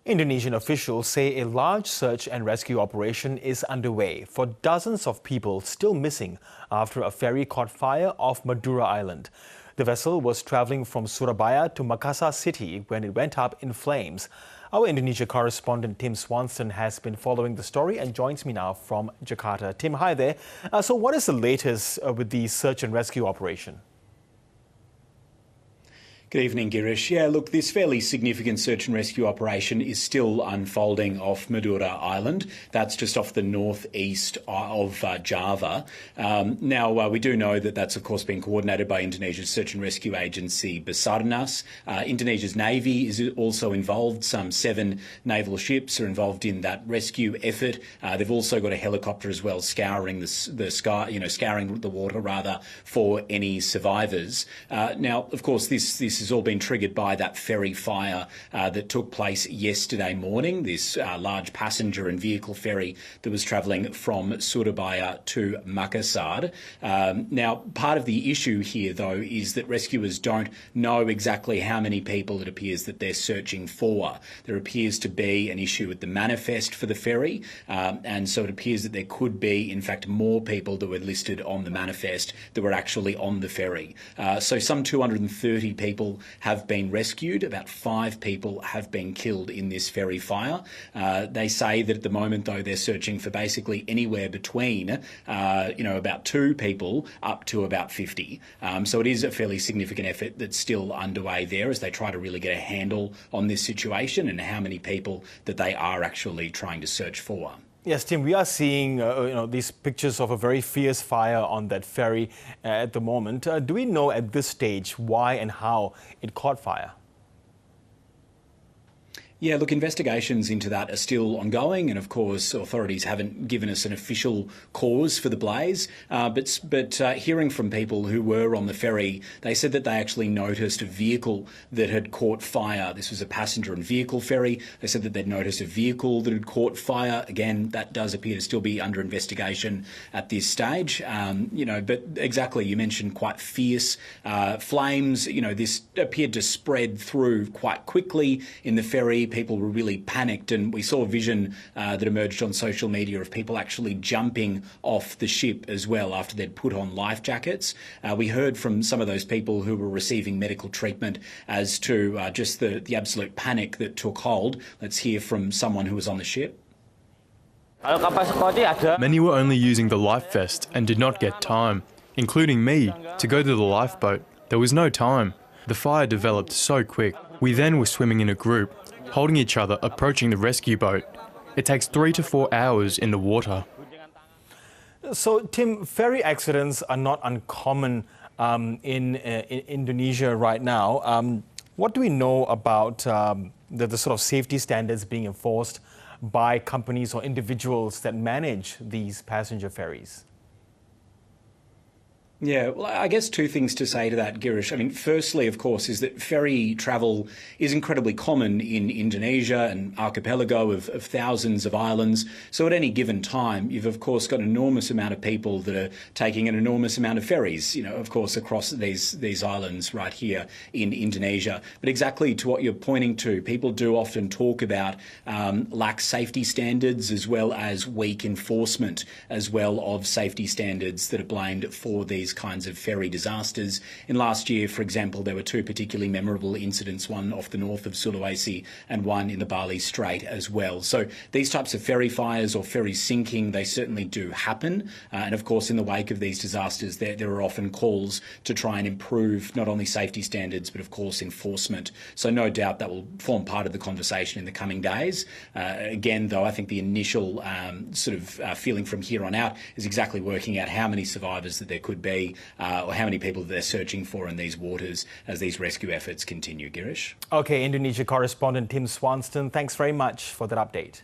Indonesian officials say a large search and rescue operation is underway for dozens of people still missing after a ferry caught fire off Madura Island. The vessel was traveling from Surabaya to Makassar city when it went up in flames. Our Indonesia correspondent Tim Swanston has been following the story and joins me now from Jakarta. Tim, hi there. So what is the latest with the search and rescue operation? Good evening, Girish. Yeah, look, this fairly significant search and rescue operation is still unfolding off Madura Island. That's just off the northeast of Java. Now, we do know that that's, of course, being coordinated by Indonesia's search and rescue agency, Basarnas. Indonesia's Navy is also involved. Some 7 naval ships are involved in that rescue effort. They've also got a helicopter as well, scouring the sky, scouring the water rather, for any survivors. Now, of course, this has all been triggered by that ferry fire that took place yesterday morning, this large passenger and vehicle ferry that was travelling from Surabaya to Makassar. Now, part of the issue here, though, is that rescuers don't know exactly how many people it appears that they're searching for. There appears to be an issue with the manifest for the ferry, and so it appears that there could be, in fact, more people that were listed on the manifest that were actually on the ferry. So some 230 people have been rescued. About 5 people have been killed in this ferry fire. They say that at the moment, though, they're searching for basically anywhere between, about 2 people up to about 50. So it is a fairly significant effort that's still underway there as they try to really get a handle on this situation and how many people that they are actually trying to search for. Yes, Tim, we are seeing these pictures of a very fierce fire on that ferry at the moment. Do we know at this stage why and how it caught fire? Yeah, look, investigations into that are still ongoing, and of course authorities haven't given us an official cause for the blaze. But hearing from people who were on the ferry, they said that they actually noticed a vehicle that had caught fire. This was a passenger and vehicle ferry. They said that they'd noticed a vehicle that had caught fire. Again, that does appear to still be under investigation at this stage. But exactly, you mentioned quite fierce flames. This appeared to spread through quite quickly in the ferry. People were really panicked, and we saw a vision that emerged on social media of people actually jumping off the ship as well after they'd put on life jackets. We heard from some of those people who were receiving medical treatment as to just the absolute panic that took hold. Let's hear from someone who was on the ship. Many were only using the life vest and did not get time, including me, to go to the lifeboat. There was no time. The fire developed so quick. We then were swimming in a group, holding each other, approaching the rescue boat. It takes 3 to 4 hours in the water. So, Tim, ferry accidents are not uncommon in Indonesia right now. What do we know about the sort of safety standards being enforced by companies or individuals that manage these passenger ferries? Yeah, well, I guess 2 things to say to that, Girish. I mean, firstly, of course, is that ferry travel is incredibly common in Indonesia, an archipelago of thousands of islands. So at any given time, you've, of course, got an enormous amount of people that are taking an enormous amount of ferries, of course, across these islands right here in Indonesia. But exactly to what you're pointing to, people do often talk about lax safety standards as well as weak enforcement as well of safety standards that are blamed for these kinds of ferry disasters. In last year, for example, there were 2 particularly memorable incidents, one off the north of Sulawesi and one in the Bali Strait as well. So these types of ferry fires or ferry sinking, they certainly do happen. And of course, in the wake of these disasters, there are often calls to try and improve not only safety standards, but of course enforcement. So no doubt that will form part of the conversation in the coming days. Again, though, I think the initial feeling from here on out is exactly working out how many survivors that there could be, or how many people they're searching for in these waters as these rescue efforts continue, Girish. Okay, Indonesia correspondent Tim Swanston, thanks very much for that update.